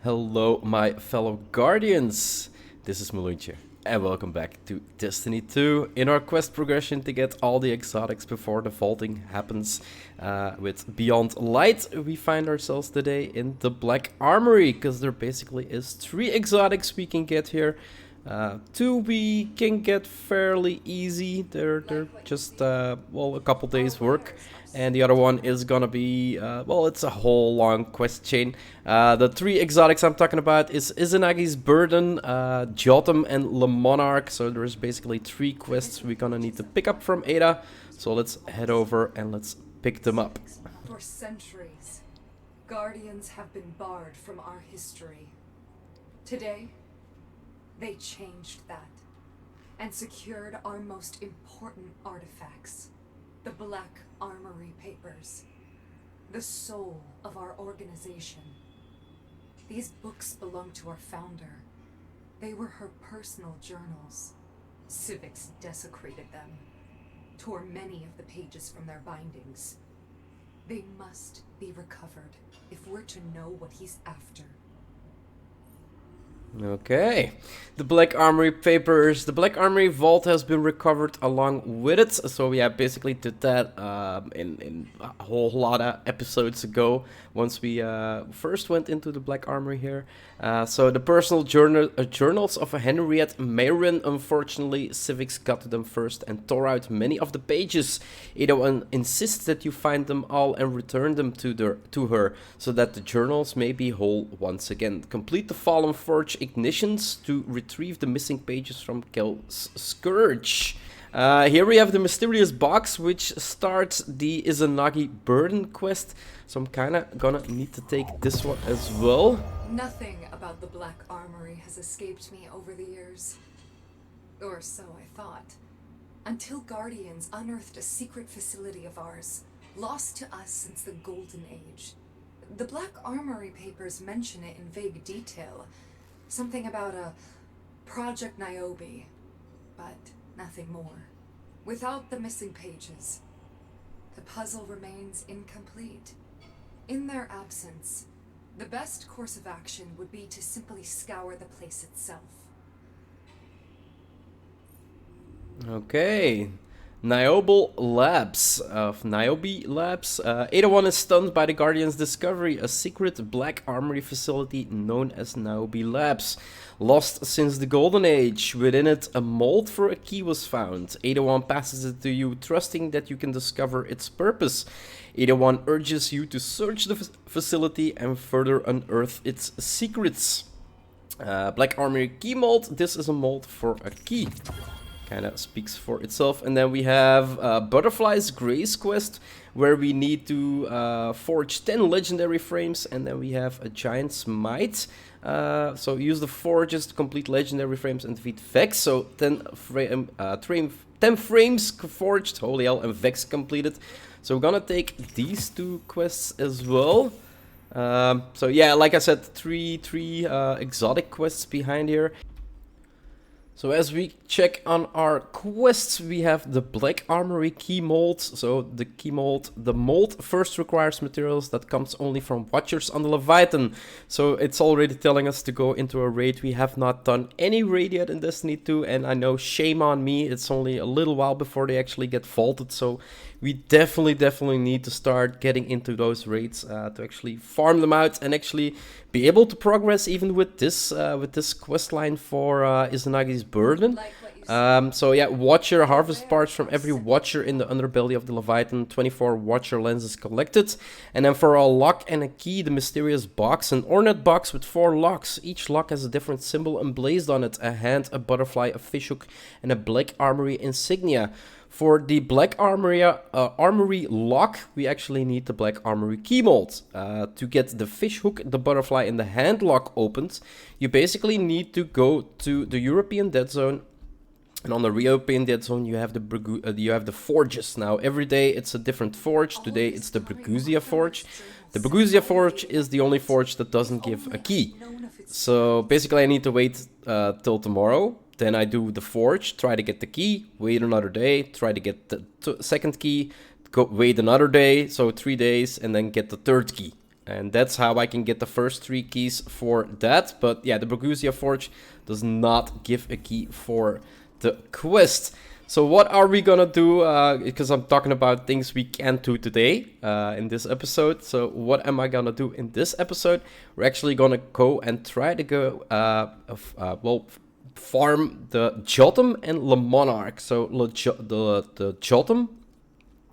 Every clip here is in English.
Hello, my fellow Guardians! This is Malunche, and welcome back to Destiny 2 in our quest progression to get all the exotics before the vaulting happens. With Beyond Light, we find ourselves today in the Black Armory, because there basically is 3 exotics we can get here. 2 we can get fairly easy, they're just, well, a couple days work. And the other one is gonna be, well, it's a whole long quest chain. The 3 exotics I'm talking about is Izanagi's Burden, Jotunn, and Monargue. So there's basically 3 quests we're gonna need to pick up from Ada. So let's head over and let's pick them up. For centuries, Guardians have been barred from our history. Today, they changed that and secured our most important artifacts. The Black Armory Papers, the soul of our organization. These books belong to our founder. They were her personal journals. Civics desecrated them, tore many of the pages from their bindings. They must be recovered if we're to know what he's after. Okay, the Black Armory papers, the Black Armory vault has been recovered along with it. So we have basically did that in a whole lot of episodes ago, once we first went into the Black Armory here. So the personal journals of Henriette Mayrin, unfortunately, Civics got to them first and tore out many of the pages. Ada insists that you find them all and return them to her, so that the journals may be whole once again. Complete the Fallen Forge ignitions to retrieve the missing pages from Kel's Scourge. Here we have the mysterious box, which starts the Izanagi Burden quest. So I'm kinda gonna need to take this one as well. Nothing about the Black Armory has escaped me over the years. Or so I thought. Until Guardians unearthed a secret facility of ours, lost to us since the Golden Age. The Black Armory papers mention it in vague detail. Something about a Project Niobe, but nothing more. Without the missing pages, the puzzle remains incomplete. In their absence, the best course of action would be to simply scour the place itself. Okay. Niobe Labs. Ada 1 is stunned by the Guardian's discovery, a secret Black Armory facility known as Niobe Labs. Lost since the Golden Age. Within it, a mold for a key was found. Ada 1 passes it to you, trusting that you can discover its purpose. Ada 1 urges you to search the facility and further unearth its secrets. Black Armory Key mold. This is a mold for a key. Kind of speaks for itself. And then we have Butterfly's Grace quest, where we need to forge 10 legendary frames, and then we have a giant smite. So use the forges to complete legendary frames and defeat Vex. So 10 frames forged, holy hell, and Vex completed. So we're gonna take these 2 quests as well. So yeah, like I said, three exotic quests behind here. So as we check on our quests, we have the Black Armory Key mold. So the key mold, the mold first requires materials that comes only from Watchers on the Leviathan. So it's already telling us to go into a raid. We have not done any raid yet in Destiny 2, and I know, shame on me, it's only a little while before they actually get vaulted. So we definitely need to start getting into those raids to actually farm them out and actually be able to progress even with this quest line for Izanagi's Burden. So yeah, Watcher, harvest parts from every Watcher in the underbelly of the Leviathan, 24 Watcher lenses collected. And then for a lock and a key, the mysterious box, an ornate box with 4 locks. Each lock has a different symbol emblazoned on it, a hand, a butterfly, a fishhook, and a Black Armory insignia. For the Black Armory lock, we actually need the Black Armory Key mold. To get the fishhook, the butterfly, and the hand lock opened, you basically need to go to the European Dead Zone. And on the European Dead Zone, you have the forges. Now, every day it's a different forge. Today it's the Bruguzia Forge. The Bruguzia Forge is the only forge that doesn't give a key. So basically I need to wait till tomorrow. Then I do the forge, try to get the key, wait another day, try to get the second key, wait another day, so 3 days, and then get the third key. And that's how I can get the first 3 keys for that. But yeah, the Borgusia Forge does not give a key for the quest. So what are we gonna do? Because I'm talking about things we can't do today in this episode. So what am I gonna do in this episode? We're actually gonna go and try to go, farm the Jotunn and the Monargue. So the Jotunn,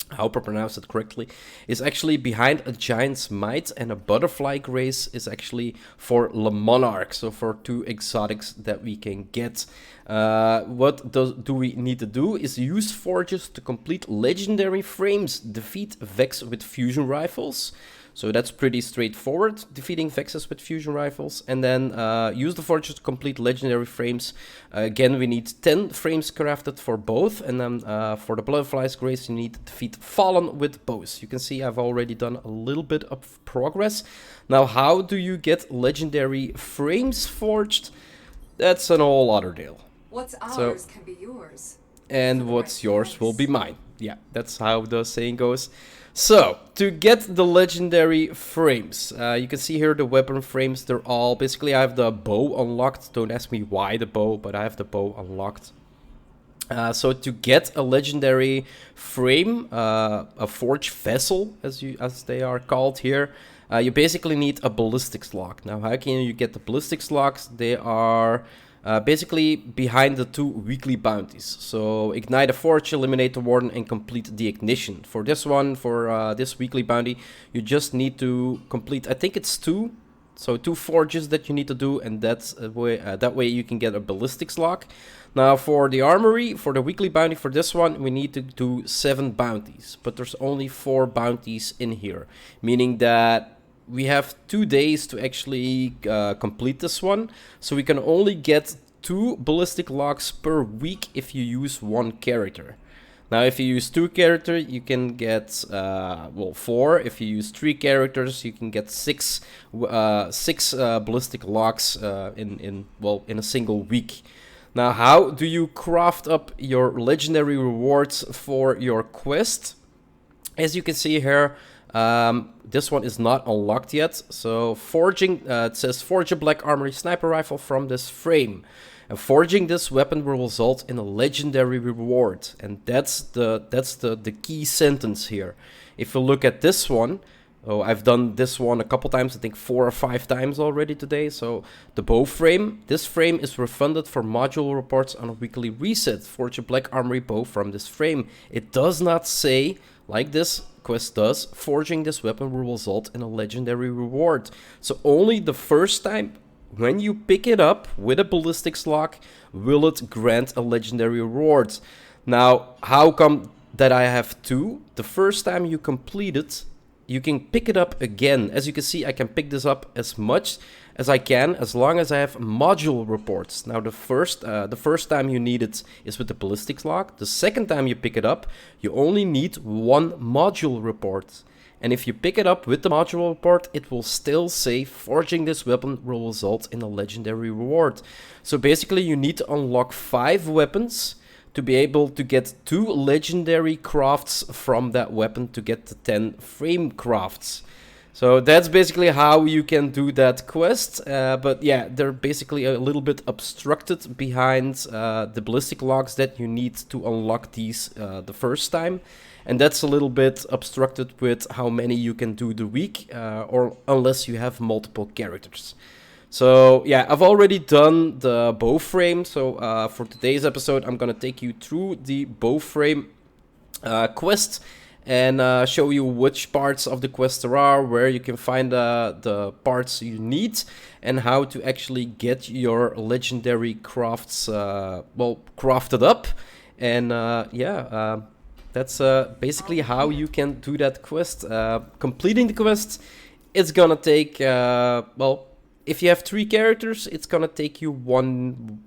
I hope I pronounced it correctly, is actually behind a giant's might, and a butterfly grace is actually for Le Monarque, so for 2 exotics that we can get. What do we need to do is use forges to complete legendary frames, defeat Vex with fusion rifles. So that's pretty straightforward, defeating Vexes with fusion rifles. And then use the forges to complete legendary frames. Again, we need 10 frames crafted for both. And then for the Butterfly's Grace, you need to defeat Fallen with bows. You can see I've already done a little bit of progress. Now, how do you get legendary frames forged? That's an all other deal. What's ours can be yours. And what's yours will be mine. Yeah, that's how the saying goes. So, to get the legendary frames, you can see here the weapon frames, they're all, basically I have the bow unlocked. Don't ask me why the bow, but I have the bow unlocked. So to get a legendary frame, a forge vessel, as they are called here, you basically need a ballistics lock. Now, how can you get the ballistics locks? They are basically behind the 2 weekly bounties. So ignite a forge, eliminate the warden, and complete the ignition. For this one, for this weekly bounty, you just need to complete, I think it's 2. So 2 forges that you need to do, and that's that way you can get a ballistics lock. Now for the armory, for the weekly bounty for this one, we need to do 7 bounties. But there's only 4 bounties in here, meaning that we have 2 days to actually complete this one. So we can only get 2 ballistic locks per week if you use 1 character. Now, if you use 2 characters, you can get, 4. If you use 3 characters, you can get 6 ballistic locks in a single week. Now, how do you craft up your legendary rewards for your quest? As you can see here, this one is not unlocked yet. So forging, it says forge a black armory sniper rifle from this frame. And forging this weapon will result in a legendary reward. And that's the key sentence here. If you look at this one, oh, I've done this one a couple times, I think 4 or 5 times already today. So the bow frame, this frame is refunded for module reports on a weekly reset. Forge a black armory bow from this frame. It does not say, like this quest does, forging this weapon will result in a legendary reward. So only the first time when you pick it up with a ballistics lock will it grant a legendary reward. Now, how come that I have 2? The first time you complete it, you can pick it up again. As you can see, I can pick this up as much as I can, as long as I have module reports. Now, the first time you need it is with the ballistics lock. The second time you pick it up, you only need 1 module report. And if you pick it up with the module report, it will still say forging this weapon will result in a legendary reward. So basically, you need to unlock 5 weapons to be able to get 2 legendary crafts from that weapon to get the 10 frame crafts. So that's basically how you can do that quest. But yeah, they're basically a little bit obstructed behind the ballistic locks that you need to unlock these the first time. And that's a little bit obstructed with how many you can do the week, or unless you have multiple characters. So yeah, I've already done the bow frame. So for today's episode, I'm gonna take you through the bow frame quest and show you which parts of the quest there are, where you can find the parts you need, and how to actually get your legendary crafts crafted up. And that's basically how you can do that quest. Completing the quest, it's gonna take if you have 3 characters, it's gonna take you one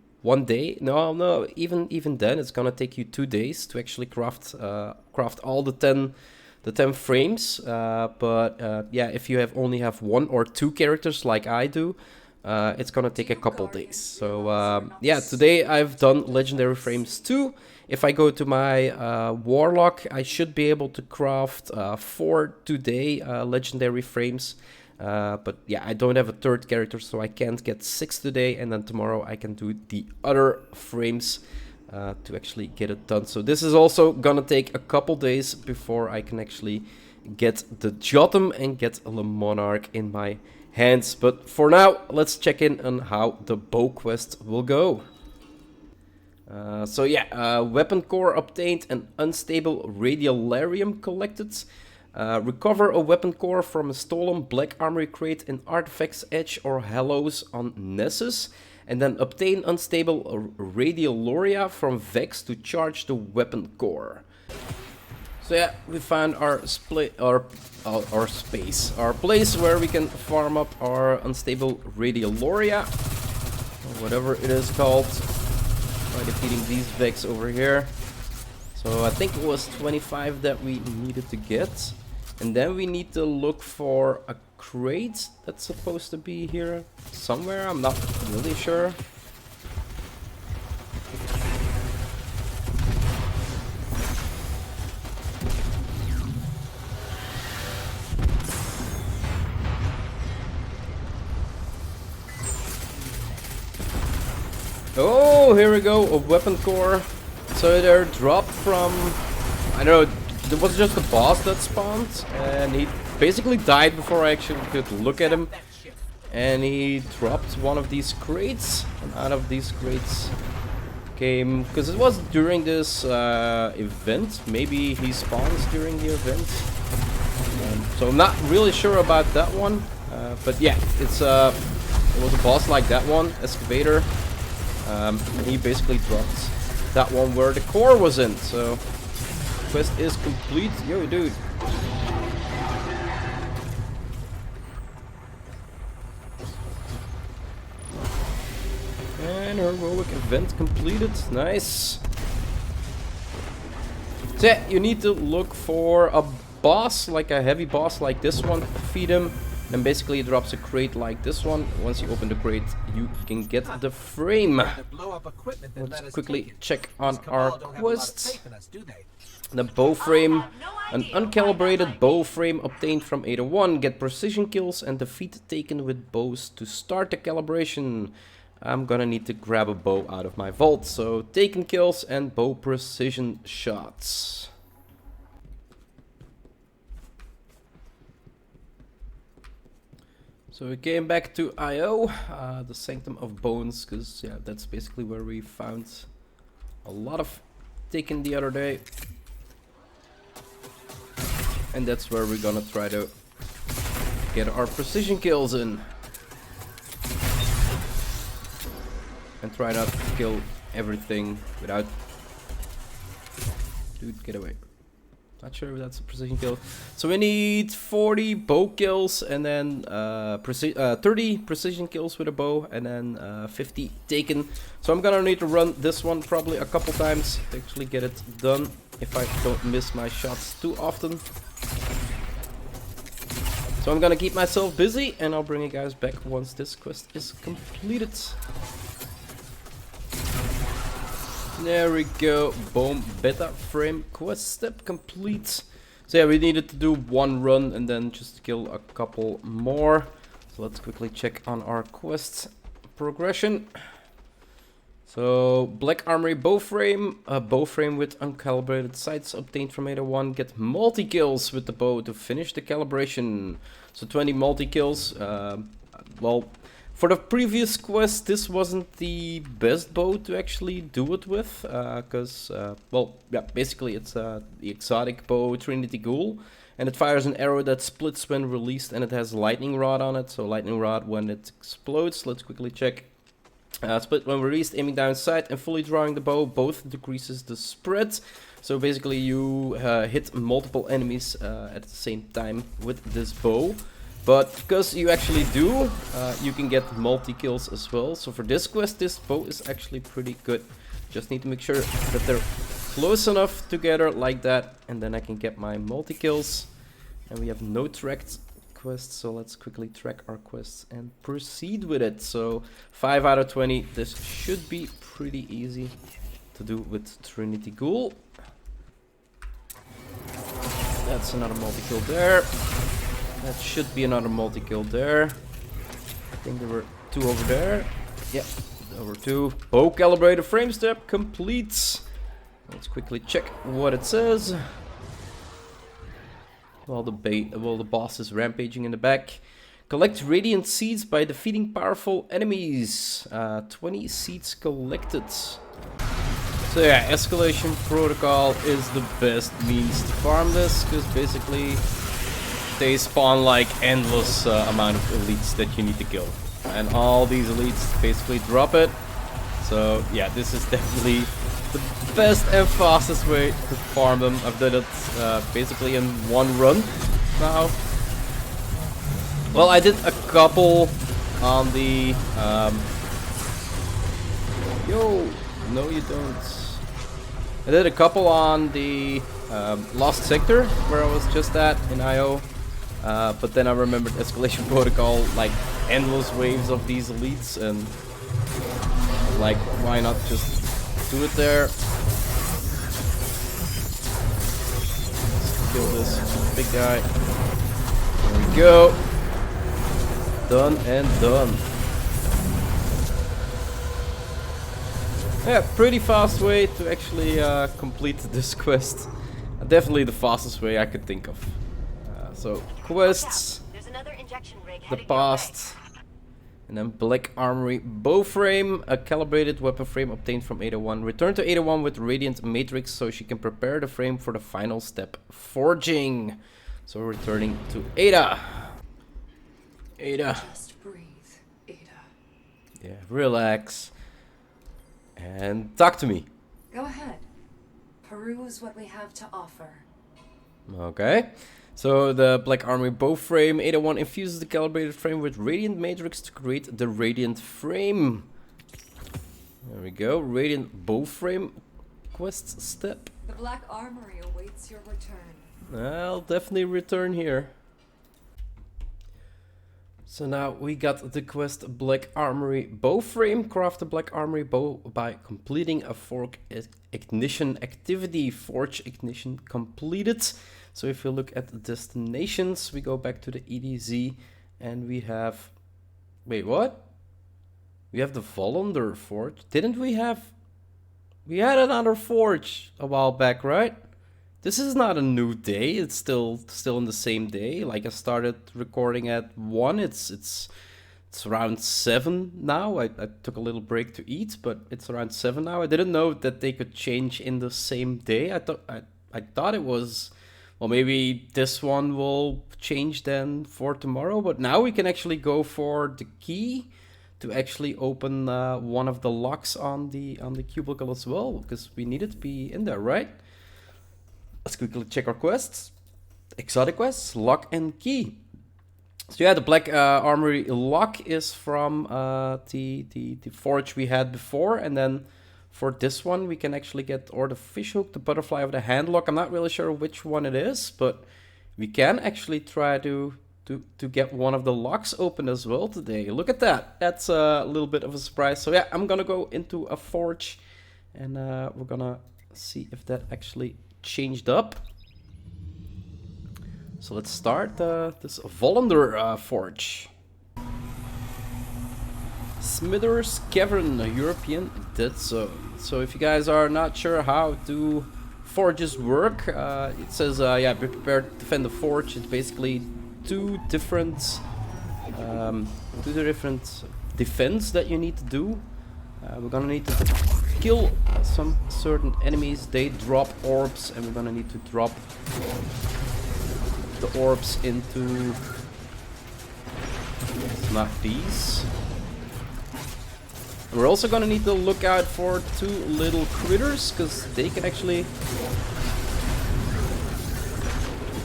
day. No, even then, it's gonna take you 2 days to actually craft all the 10 frames. If you only have 1 or 2 characters like I do, it's gonna take a couple days. So today I've done legendary frames 2. If I go to my warlock, I should be able to craft 4 today legendary frames. But yeah, I don't have a third character, so I can't get 6 today, and then tomorrow I can do the other frames to actually get it done. So this is also gonna take a couple days before I can actually get the Jotunn and get the Monargue in my hands. But for now, let's check in on how the bow quest will go. So yeah, weapon core obtained and unstable radiolarium collected. Recover a weapon core from a stolen black armory crate in Artifacts Edge or Hallows on Nessus. And then obtain unstable radioloria from Vex to charge the weapon core. So yeah, we found our space, our place where we can farm up our unstable radioloria, or whatever it is called, by defeating these Vex over here. So I think it was 25 that we needed to get. And then we need to look for a crate that's supposed to be here somewhere. I'm not really sure. Oh, here we go, a weapon core. So they're dropped from, I don't know, there was just a boss that spawned, and he basically died before I actually could look at him. And he dropped one of these crates, and out of these crates came, because it was during this event, maybe he spawns during the event. So I'm not really sure about that one, but yeah, it was a boss like that one, Excavator. And he basically dropped that one where the core was in, so quest is complete. Yo, dude. And heroic event completed. Nice. So yeah, you need to look for a boss, like a heavy boss like this one, feed him. And basically it drops a crate like this one. Once you open the crate, you can get the frame. Let's quickly check on our quests. The bow frame. An uncalibrated bow frame obtained from Ada 1. Get precision kills and defeat taken with bows to start the calibration. I'm gonna need to grab a bow out of my vault. So taken kills and bow precision shots. So we came back to IO, the Sanctum of Bones, because yeah, that's basically where we found a lot of taken the other day. And that's where we're gonna try to get our precision kills in. And try not to kill everything without... Dude, get away. Not sure if that's a precision kill. So we need 40 bow kills and then 30 precision kills with a bow and then 50 taken. So I'm gonna need to run this one probably a couple times to actually get it done, if I don't miss my shots too often. So I'm gonna keep myself busy and I'll bring you guys back once this quest is completed. There we go, boom, beta frame quest step complete. So yeah, we needed to do one run and then just kill a couple more. So let's quickly check on our quest progression. So Black Armory bow frame, a bow frame with uncalibrated sights obtained from Ada 1. Get multi kills with the bow to finish the calibration. So 20 multi kills. Well, for the previous quest, this wasn't the best bow to actually do it with, because, well, yeah, basically it's the exotic bow Trinity Ghoul, and it fires an arrow that splits when released, and it has lightning rod on it. So lightning rod when it explodes. Let's quickly check. Split when released, aiming down sight and fully drawing the bow both decreases the spread. So basically you hit multiple enemies at the same time with this bow. But because you actually do, you can get multi-kills as well. So for this quest, this bow is actually pretty good. Just need to make sure that they're close enough together like that. And then I can get my multi-kills. And we have no tracked quests, so let's quickly track our quests and proceed with it. So 5 out of 20, this should be pretty easy to do with Trinity Ghoul. That's another multi-kill there. That should be another multi-kill there. I think there were 2 over there. Yep, over 2. Bow calibrated frame step complete. Let's quickly check what it says. While the boss is rampaging in the back. Collect radiant seeds by defeating powerful enemies. 20 seeds collected. So yeah, escalation protocol is the best means to farm this, because basically they spawn like endless amount of elites that you need to kill. And all these elites basically drop it. So yeah, this is definitely the best and fastest way to farm them. I've done it basically in 1 run now. Well, I did a couple on the... Yo! No, you don't. I did a couple on the Lost Sector, where I was just at in IO. But then I remembered Escalation Protocol, like endless waves of these elites, and like, why not just do it there? Let's kill this big guy. There we go. Done and done. Yeah, pretty fast way to actually complete this quest. Definitely the fastest way I could think of. So, quests, the past, and then Black Armory bow frame, a calibrated weapon frame obtained from 801. Return to 801 with Radiant Matrix so she can prepare the frame for the final step, forging. So returning to Ada. Ada. Just breathe, Ada. Yeah, relax. And talk to me. Go ahead. Peruse what we have to offer. Okay. So the Black Armory bow frame 801 infuses the calibrated frame with Radiant Matrix to create the Radiant frame. There we go. Radiant bow frame quest step. The Black Armory awaits your return. I'll definitely return here. So now we got the quest Black Armory bow frame. Craft the Black Armory bow by completing a forge ignition activity. Forge ignition completed. So if you look at the destinations, we go back to the EDZ and we have... Wait, what? We have the Volundor Forge. Didn't we have... We had another forge a while back, right? This is not a new day. It's still in the same day. Like I started recording at 1. It's around 7 now. I took a little break to eat, but it's around 7 now. I didn't know that they could change in the same day. I thought it was, well, maybe this one will change then for tomorrow. But now we can actually go for the key to actually open one of the locks on the cubicle as well, because we need it to be in there, right? Let's quickly check our quests. Exotic quests, lock and key. So yeah, the Black Armory lock is from the forge we had before, and then for this one we can actually get or the fishhook, the butterfly of the handlock. I'm not really sure which one it is, but we can actually try to get one of the locks open as well today. Look at that. That's a little bit of a surprise. So yeah, I'm gonna go into a forge and we're gonna see if that actually changed up. So let's start this Volundor Forge. Smithers Cavern, European Dead Zone. So if you guys are not sure how do forges work, it says yeah, be prepared to defend the forge. It's basically two different defense that you need to do. We're gonna need to kill some certain enemies. They drop orbs, and we're gonna need to drop the orbs into not these. We're also gonna need to look out for two little critters, because they can actually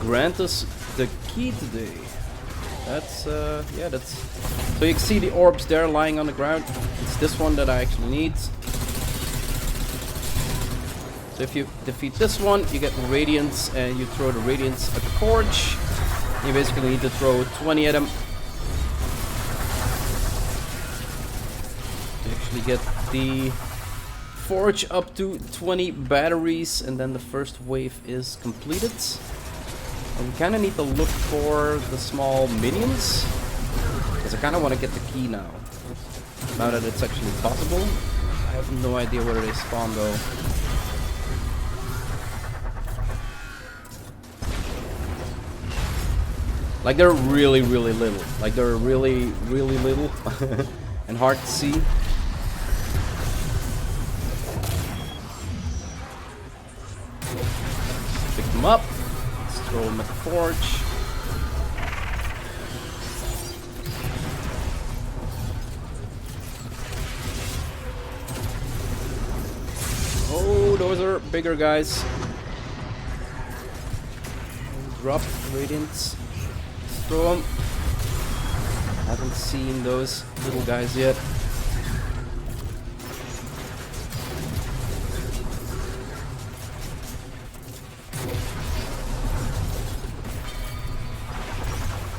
grant us the key today. That's yeah, that's so you can see the orbs there lying on the ground. It's this one that I actually need. So if you defeat this one, you get radiance, and you throw the radiance at the forge. You basically need to throw 20 at them to actually get the forge up to 20 batteries, and then the first wave is completed. And we kind of need to look for the small minions. Because I kind of want to get the key now. Now that it's actually possible. I have no idea where they spawn though. Like they're really, really little. Like they're really, really little. And hard to see. Pick them up. Let's throw them at the forge. Oh, those are bigger guys. Drop radiants. Throw them. Haven't seen those little guys yet.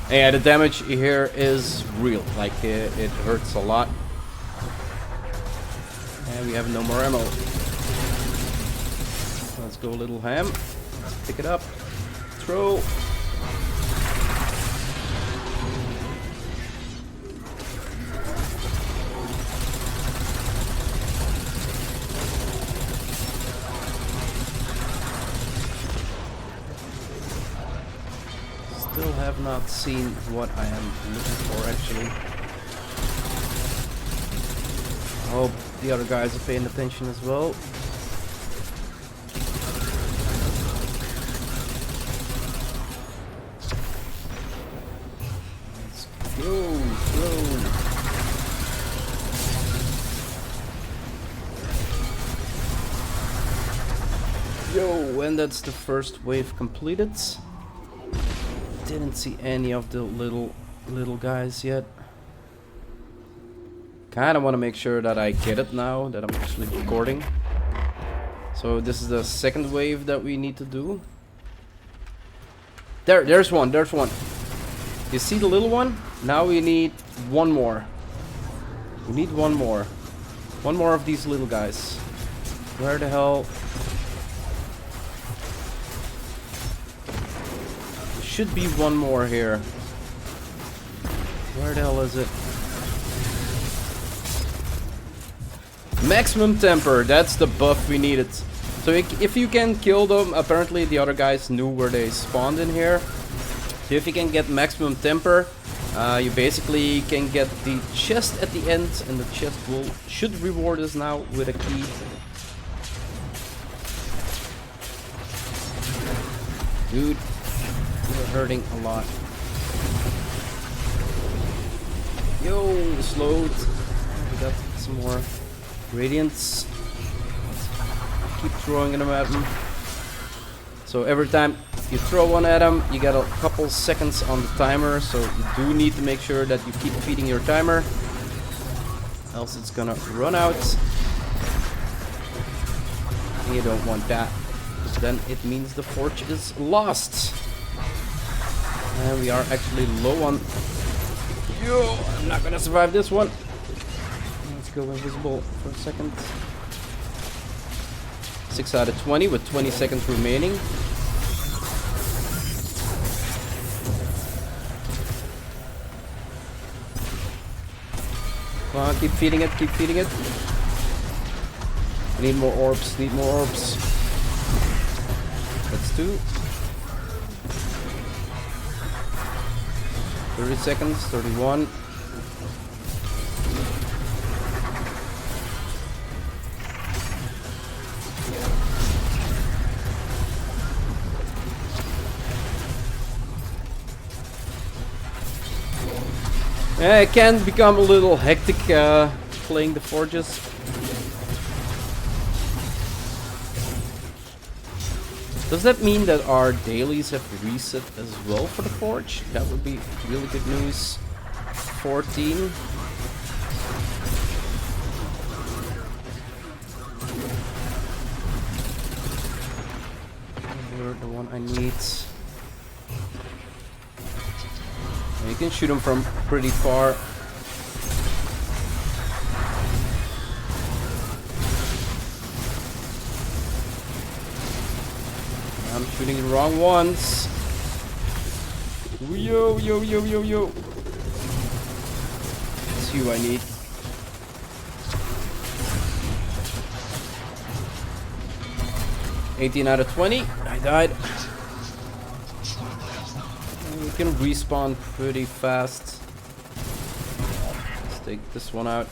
Yeah, the damage here is real. Like it hurts a lot. And we have no more ammo. Let's go, little ham. Let's pick it up. Throw. Still have not seen what I am looking for actually. I hope the other guys are paying attention as well. Yo, and that's the first wave completed. Didn't see any of the little guys yet. Kinda wanna make sure that I get it now that I'm actually recording. So this is the second wave that we need to do. There's one. You see the little one? Now we need one more. We need one more. One more of these little guys. Where the hell? Should be one more here. Where the hell is it? Maximum temper, that's the buff we needed. So if you can kill them, apparently the other guys knew where they spawned in here. So if you can get maximum temper, you basically can get the chest at the end, and the chest should reward us now with a key. Dude, we're hurting a lot. Yo, slowed. We got some more radiants. Let's keep throwing them at them. So every time you throw one at them, you get a couple seconds on the timer. So you do need to make sure that you keep feeding your timer, else it's gonna run out. And you don't want that. Then it means the forge is lost. And we are actually low on... Yo, I'm not gonna survive this one. Let's go invisible for a second. 6 out of 20 with 20 seconds remaining. Come on, keep feeding it, keep feeding it. Need more orbs, need more orbs. That's 2. 30 seconds, 31. It can become a little hectic playing the forges. Does that mean that our dailies have reset as well for the forge? That would be really good news. 14. You're the one I need. You can shoot them from pretty far. I'm shooting the wrong ones. Yo, yo, yo, yo, yo. That's you I need. $18 out of 20. I died. We can respawn pretty fast. Let's take this one out.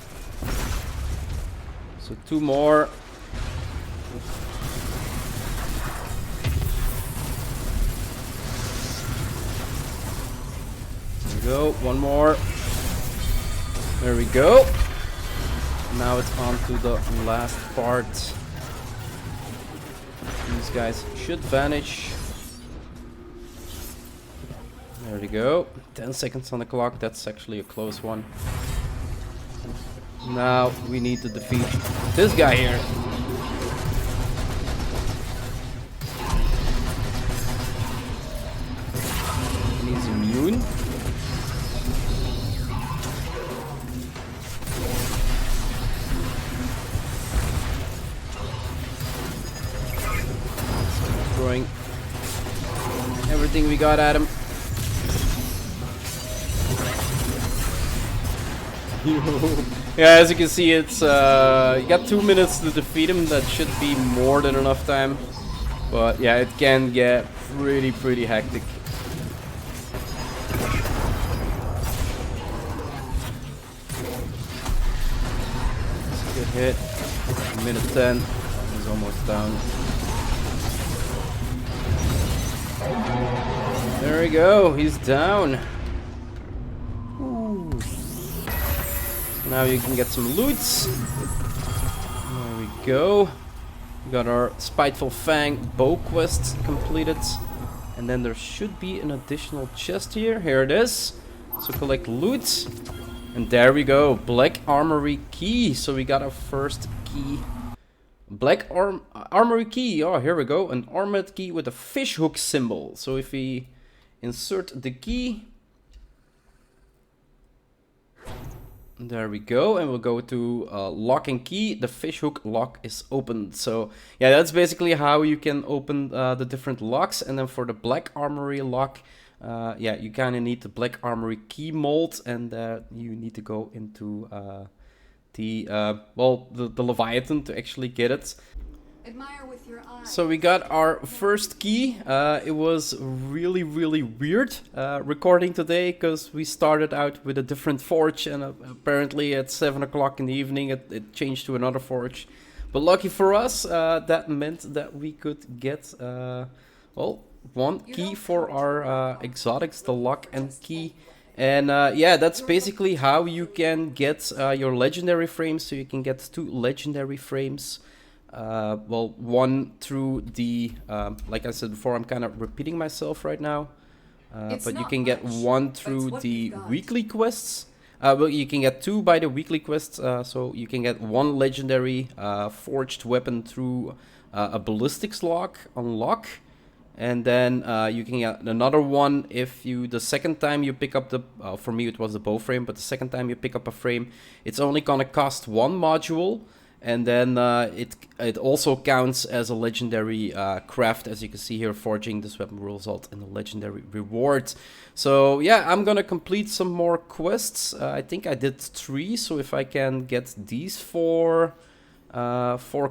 So 2 more. There we go. 1 more. There we go. Now it's on to the last part. These guys should vanish. There we go. 10 seconds on the clock. That's actually a close one. Now we need to defeat this guy here. He's immune. Throwing everything we got at him. Yeah, as you can see, it's you got 2 minutes to defeat him. That should be more than enough time. But yeah, it can get pretty hectic. Good hit. Minute 10. He's almost down. There we go. He's down. Ooh. Now you can get some loots. There we go. We got our Spiteful Fang bow quest completed. And then there should be an additional chest here. Here it is. So collect loot. And there we go. Black Armory Key. So we got our first key. Armory Key. Oh, here we go. An armored key with a fishhook symbol. So if we insert the key. There we go, and we'll go to lock and key. The fishhook lock is opened. So yeah, that's basically how you can open the different locks. And then for the Black Armory lock, yeah, you kind of need the Black Armory key mold, and you need to go into the Leviathan to actually get it. Admire with your eyes. So we got our first key. It was really weird recording today because we started out with a different forge, and apparently at 7 o'clock in the evening it changed to another forge. But lucky for us, that meant that we could get well, 1 key for our exotics, the lock and key. And yeah, that's basically how you can get your legendary frames. So you can get 2 legendary frames. Well, 1 through the, like I said before, I'm kind of repeating myself right now. But you can get 1 through the weekly quests. Well, you can get 2 by the weekly quests. So you can get 1 legendary forged weapon through a ballistics lock unlock. And then you can get another one if you, the second time you pick up the, for me it was the bow frame, but the second time you pick up a frame, it's only gonna cost 1 module. And then it also counts as a legendary craft. As you can see here, forging this weapon will result in a legendary reward. So yeah, I'm gonna complete some more quests. I think I did 3, so if I can get these 4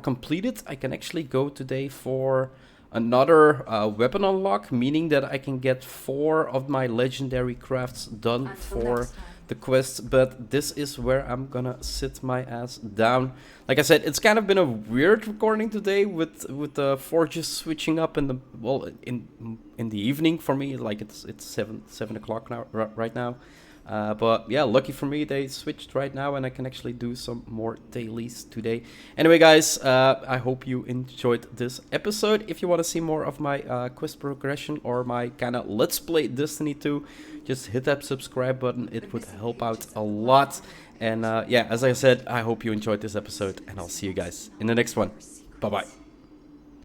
completed, I can actually go today for another weapon unlock, meaning that I can get 4 of my legendary crafts done for the quest. But this is where I'm gonna sit my ass down. Like I said, it's kind of been a weird recording today with the forges switching up in the, well, in the evening for me. Like it's 7 o'clock now, right now. But yeah, lucky for me, they switched right now and I can actually do some more dailies today. Anyway, guys, I hope you enjoyed this episode. If you want to see more of my quest progression or my kind of Let's Play Destiny 2, just hit that subscribe button. It would help out a lot. And yeah, as I said, I hope you enjoyed this episode and I'll see you guys in the next one. Bye-bye.